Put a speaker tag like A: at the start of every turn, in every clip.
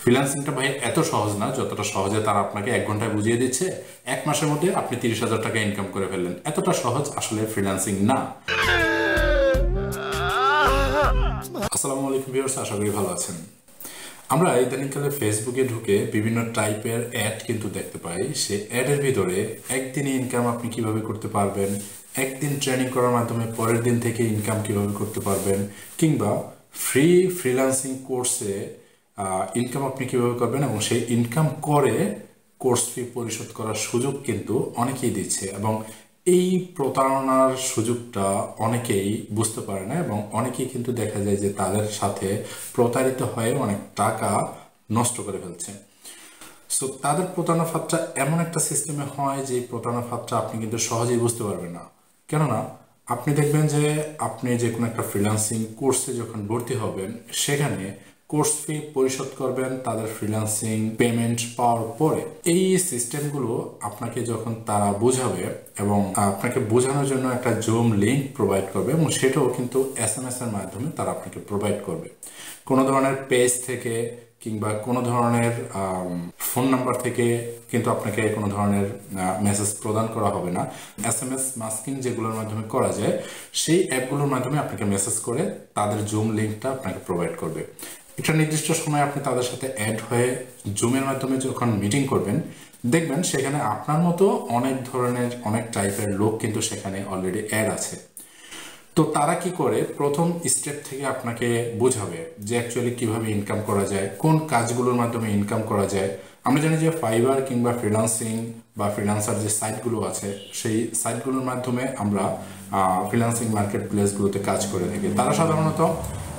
A: ফ্রিল্যান্সিংটা ভাই এত সহজ না যতটা সহজে তারা আপনাকে 1 ঘন্টায় বুঝিয়ে দিচ্ছে 1 মাসের মধ্যে আপনি 30,000 টাকা ইনকাম করে ফেললেন। এতটা সহজ আসলে ফ্রিল্যান্সিং না। আসসালামু আলাইকুম ভিউয়ার্স, আশা করি ভালো আছেন। আমরা ইদানিংকালে ফেসবুকে ঢুকে বিভিন্ন টাইপের অ্যাড কিন্তু দেখতে পাই। সেই অ্যাডের ভিতরে একদিনে ইনকাম আপনি কিভাবে করতে পারবেন, একদিন ট্রেনিং করার মাধ্যমে পরের দিন থেকে ইনকাম কিভাবে করতে পারবেন, কিংবা ফ্রিল্যান্সিং কোর্সে ইনকাম আপনি কিভাবে করবেন এবং সেই ইনকাম করে কোর্স ফি পরিশোধ করার সুযোগ কিন্তু অনেকেই দিচ্ছে। এবং এই প্রতারণার সুযোগটা অনেকেই বুঝতে পারে না এবং অনেকেই কিন্তু দেখা যায় যে তাদের সাথে প্রতারিত হয়ে অনেক টাকা নষ্ট করে ফেলছে। সো তাদের প্রতারণা ফাঁদটা এমন একটা সিস্টেমে হয় যে প্রতারণা ফাঁদটা আপনি কিন্তু সহজেই বুঝতে পারবেন না। কেননা আপনি দেখবেন যে আপনি যে কোনো একটা ফ্রিল্যান্সিং কোর্সে যখন ভর্তি হবেন, সেখানে কোর্স ফি পরিশোধ করবেন তাদের ফ্রিল্যান্সিং পেমেন্ট পাওয়ার পরে। এই সিস্টেমগুলো আপনাকে যখন তারা বোঝাবে এবং আপনাকে বোঝানোর জন্য একটা জুম লিঙ্ক প্রোভাইড করবে এবং সেটাও কিন্তু SMS এর মাধ্যমে তারা আপনাকে প্রোভাইড করবে। কোনো ধরনের পেজ থেকে কিংবা কোনো ধরনের ফোন নাম্বার থেকে কিন্তু আপনাকে কোনো ধরনের মেসেজ প্রদান করা হবে না। SMS মাস্কিং যেগুলোর মাধ্যমে করা যায়, সেই অ্যাপগুলোর মাধ্যমে আপনাকে মেসেজ করে তাদের জুম লিঙ্কটা আপনাকে প্রোভাইড করবে। একটা নির্দিষ্ট সময় আপনি তাদের সাথে অ্যাড হয়ে জুমের মাধ্যমে যখন মিটিং করবেন, দেখবেন সেখানে আপনার মতো অনেক ধরনের অনেক টাইপের লোক কিন্তু সেখানে অলরেডি অ্যাড আছে। তো তারা কি করে, প্রথম স্টেপ থেকে আপনাকে বোঝাবে যে অ্যাকচুয়ালি কিভাবে ইনকাম করা যায়, কোন কাজগুলোর মাধ্যমে ইনকাম করা যায়। আমরা জানি যে ফাইবার কিংবা ফ্রিল্যান্সিং বা ফ্রিল্যান্সার যে সাইটগুলো আছে, সেই সাইটগুলোর মাধ্যমে আমরা ফ্রিল্যান্সিং মার্কেট প্লেসগুলোতে কাজ করে থাকি। তারা সাধারণত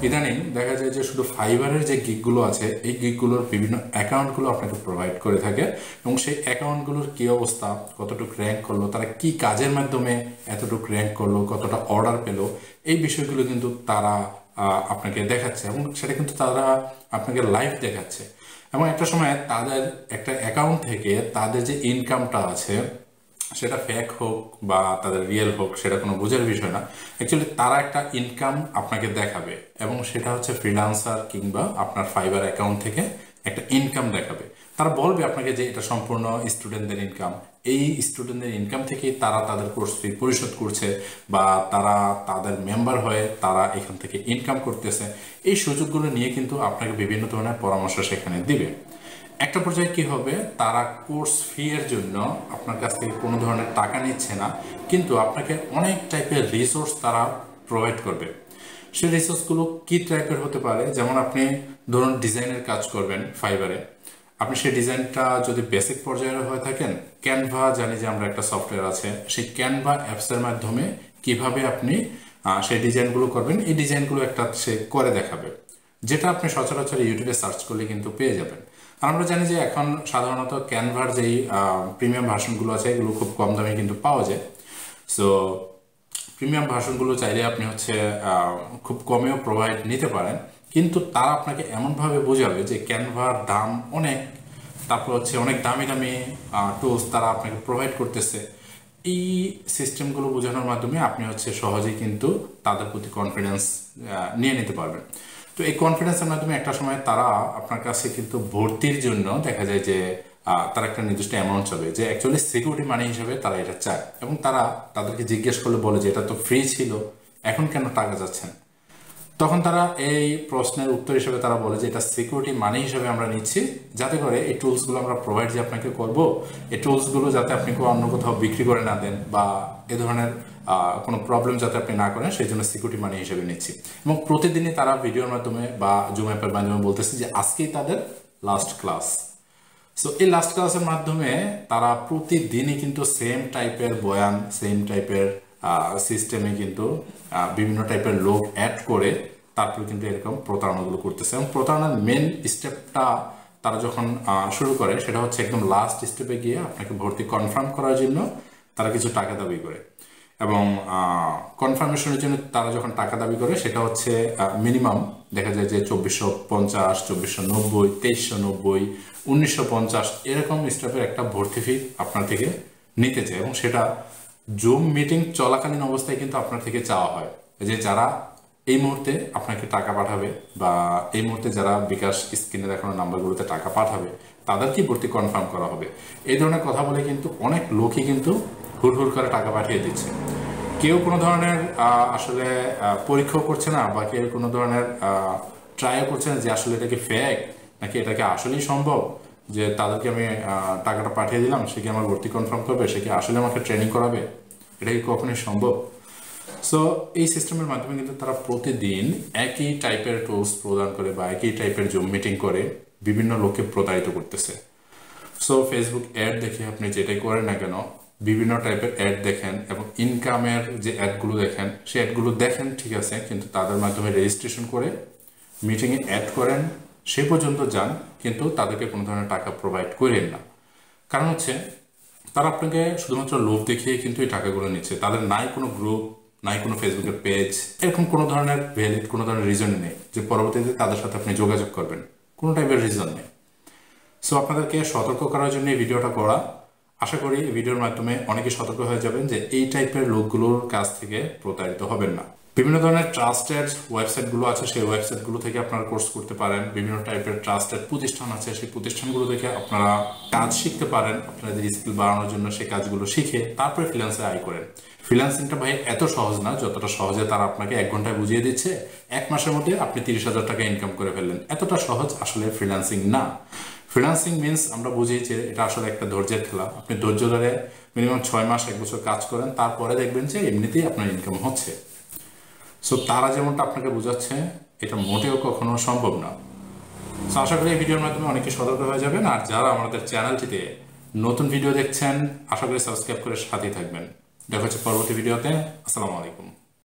A: ইদানিং দেখা যায় যে শুধু ফাইবারের যে গিগগুলো আছে, এই গিগগুলোর বিভিন্ন অ্যাকাউন্টগুলো আপনাকে প্রোভাইড করে থাকে এবং সেই অ্যাকাউন্টগুলোর কী অবস্থা, কতটুকু র্যাঙ্ক করলো, তারা কি কাজের মাধ্যমে এতটুকু র্যাঙ্ক করলো, কতটা অর্ডার পেলো, এই বিষয়গুলো কিন্তু তারা আপনাকে দেখাচ্ছে এবং সেটা কিন্তু তারা আপনাকে লাইভ দেখাচ্ছে। এবং একটা সময় তাদের একটা অ্যাকাউন্ট থেকে তাদের যে ইনকামটা আছে, সেটা ফেক হোক বা তাদের রিয়েল হোক, সেটা কোনো বোঝার বিষয় না। অ্যাকচুয়ালি তারা একটা ইনকাম আপনাকে দেখাবে এবং সেটা হচ্ছে ফ্রিল্যান্সার কিংবা আপনার ফাইবার অ্যাকাউন্ট থেকে একটা ইনকাম দেখাবে। তারা বলবে আপনাকে যে এটা সম্পূর্ণ স্টুডেন্টদের ইনকাম, এই স্টুডেন্টদের ইনকাম থেকেই তারা তাদের কোর্স ফি পরিশোধ করছে বা তারা তাদের মেম্বার হয়ে তারা এখান থেকে ইনকাম করতেছে। এই সুযোগগুলো নিয়ে কিন্তু আপনাকে বিভিন্ন ধরনের পরামর্শ সেখানে দিবে। একটা পর্যায়ে কি হবে, তারা কোর্স ফি এর জন্য আপনার কাছ থেকে কোনো ধরনের টাকা নিচ্ছে না, কিন্তু আপনাকে অনেক টাইপের রিসোর্স তারা প্রোভাইড করবে। সেই রিসোর্সগুলো কি টাইপের হতে পারে, যেমন আপনি ধরুন ডিজাইনের কাজ করবেন ফাইবারে, আপনি সেই ডিজাইনটা যদি বেসিক পর্যায়ের হয়ে থাকেন, ক্যানভা জানি যে আমরা একটা সফটওয়্যার আছে, সেই ক্যানভা অ্যাপসের মাধ্যমে কিভাবে আপনি সেই ডিজাইনগুলো করবেন, এই ডিজাইনগুলো একটা সে করে দেখাবে, যেটা আপনি সচরাচর ইউটিউবে সার্চ করলে কিন্তু পেয়ে যাবেন। আর আমরা জানি যে এখন সাধারণত ক্যানভার যেই প্রিমিয়াম ভার্সনগুলো আছে, এগুলো খুব কম দামে কিন্তু পাওয়া যায়। সো প্রিমিয়াম ভার্সনগুলো চাইলে আপনি হচ্ছে খুব কমেও প্রোভাইড নিতে পারেন, কিন্তু তারা আপনাকে এমনভাবে বোঝাবে যে ক্যানভার দাম অনেক, তারপর হচ্ছে অনেক দামি দামি টুলস তারা আপনাকে প্রোভাইড করতেছে। এই সিস্টেমগুলো বোঝানোর মাধ্যমে আপনি হচ্ছে সহজেই কিন্তু তাদের প্রতি কনফিডেন্স নিয়ে নিতে পারবেন। তো এই কনফিডেন্সের মাধ্যমে একটা সময় তারা আপনার কাছে কিন্তু ভর্তির জন্য দেখা যায় যে তারা একটা নির্দিষ্ট অ্যামাউন্ট চাবে, যে অ্যাকচুয়ালি সিকিউরিটি মানি হিসেবে তারা এটা চায়। এবং তারা তাদেরকে জিজ্ঞেস করলে বলে যে এটা তো ফ্রি ছিল, এখন কেন টাকা যাচ্ছেন। তখন তারা এই প্রশ্নের উত্তর হিসেবে তারা বলে যে এটা সিকিউরিটি মানি হিসেবে আমরা নিচ্ছি, যাতে করে এই টুলসগুলো আমরা প্রোভাইড যে আপনাকে করব, এই টুলসগুলো যাতে আপনি অন্য কোথাও বিক্রি করে না দেন বা এ ধরনের কোনো প্রবলেম যাতে আপনি না করেন, সেই জন্য সিকিউরিটি মানি হিসেবে নিচ্ছি। এবং প্রতিদিনই তারা ভিডিওর মাধ্যমে বা জুম অ্যাপের মাধ্যমে বলতেছে যে আজকেই তাদের লাস্ট ক্লাস। সো এই লাস্ট ক্লাসের মাধ্যমে তারা প্রতিদিনই কিন্তু সেম টাইপের বয়ান, সেম টাইপের সিস্টেমে কিন্তু বিভিন্ন টাইপের লোক অ্যাড করে তারপরে কিন্তু এরকম প্রতারণাগুলো করতেছে। এবং প্রতারণার মেন স্টেপটা তারা যখন শুরু করে, সেটা হচ্ছে একদম লাস্ট স্টেপে গিয়ে আপনাকে ভর্তি কনফার্ম করার জন্য তারা কিছু টাকা দাবি করে। এবং কনফার্মেশনের জন্য তারা যখন টাকা দাবি করে, সেটা হচ্ছে মিনিমাম দেখা যায় যে 2450, 2490, 2390, 1950 এরকম স্টেপের একটা ভর্তি ফি আপনার থেকে নিতে চায়। এবং সেটা জুম মিটিং চলাকালীন অবস্থায় কিন্তু আপনার থেকে চাওয়া হয়, যে যারা এই মুহূর্তে আপনাকে টাকা পাঠাবে বা এই মুহূর্তে যারা বিকাশ স্ক্রিনে দেখানো নাম্বারগুলোতে টাকা পাঠাবে তাদেরকেই ভর্তি কনফার্ম করা হবে, এই ধরনের কথা বলে কিন্তু অনেক লোকই কিন্তু হুড় করে টাকা পাঠিয়ে দিচ্ছে। কেউ কোনো ধরনের আসলে পরীক্ষাও করছে না বা কেউ কোনো ধরনের ট্রাইও করছে না যে আসলে এটা কি ফেক নাকি এটাকে আসলেই সম্ভব, যে তাদেরকে আমি টাকাটা পাঠিয়ে দিলাম, সে কি আমার ভর্তি কনফার্ম করবে, সে কি আসলে আমাকে ট্রেনিং করাবে, এটা কি কখনোই সম্ভব? সো এই সিস্টেমের মাধ্যমে কিন্তু তারা প্রতিদিন একই টাইপের টুলস প্রদান করে বা একই টাইপের জুম মিটিং করে বিভিন্ন লোককে প্রতারিত করতেছে। সো ফেসবুক অ্যাড দেখে আপনি যেটাই করেন না কেন, বিভিন্ন টাইপের অ্যাড দেখেন এবং ইনকামের যে অ্যাডগুলো দেখেন সেই অ্যাডগুলো দেখেন, ঠিক আছে, কিন্তু তাদের মাধ্যমে রেজিস্ট্রেশন করে মিটিংয়ে অ্যাড করেন, সে পর্যন্ত যান, কিন্তু তাদেরকে কোনো ধরনের টাকা প্রোভাইড করেন না। কারণ হচ্ছে তারা আপনাকে শুধুমাত্র লোভ দেখিয়ে কিন্তু এই টাকাগুলো নিচ্ছে। তাদের নাই কোনো গ্রুপ, নাই কোনো ফেসবুকের পেজ, এরকম কোনো ধরনের ভ্যালিড কোনো ধরনের রিজন নেই যে পরবর্তীতে তাদের সাথে আপনি যোগাযোগ করবেন, কোনো টাইপের রিজন নেই। সো আপনাদেরকে সতর্ক করার জন্য এই ভিডিওটা করা। আশা করি এই ভিডিওর মাধ্যমে অনেকে সতর্ক হয়ে যাবেন যে এই টাইপের লোকগুলোর কাছ থেকে প্রতারিত হবেন না। বিভিন্ন ধরনের ট্রাস্টেড ওয়েবসাইটগুলো আছে, সেই ওয়েবসাইটগুলো থেকে আপনারা কোর্স করতে পারেন। বিভিন্ন টাইপের ট্রাস্টেড প্রতিষ্ঠান আছে, সেই প্রতিষ্ঠানগুলো থেকে আপনারা কাজ শিখতে পারেন। আপনাদের স্কিল বাড়ানোর জন্য সেই কাজগুলো শিখে তারপরে ফ্রিল্যান্সে আয় করেন। ফ্রিল্যান্সিংটা ভাই এত সহজ না যতটা সহজে তারা আপনাকে 1 ঘন্টায় বুঝিয়ে দিচ্ছে 1 মাসের মধ্যে আপনি 30,000 টাকা ইনকাম করে ফেললেন। এতটা সহজ আসলে ফ্রিল্যান্সিং না। ফ্রিল্যান্সিং মিনস আমরা বুঝি যে এটা আসলে একটা ধৈর্যের খেলা। আপনি ধৈর্য ধরে মিনিমাম 6 মাস 1 বছর কাজ করেন, তারপরে দেখবেন যে এমনিতেই আপনার ইনকাম হচ্ছে। সো তারা যেমনটা আপনাকে বোঝাচ্ছে এটা মোটেও কখনো সম্ভব না। সো আশা করি এই ভিডিওর মাধ্যমে অনেকে সতর্ক হয়ে যাবেন। আর যারা আমাদের চ্যানেলটিতে নতুন ভিডিও দেখছেন, আশা করি সাবস্ক্রাইব করে সাথেই থাকবেন। দেখা হচ্ছে পরবর্তী ভিডিওতে। আসসালামু আলাইকুম।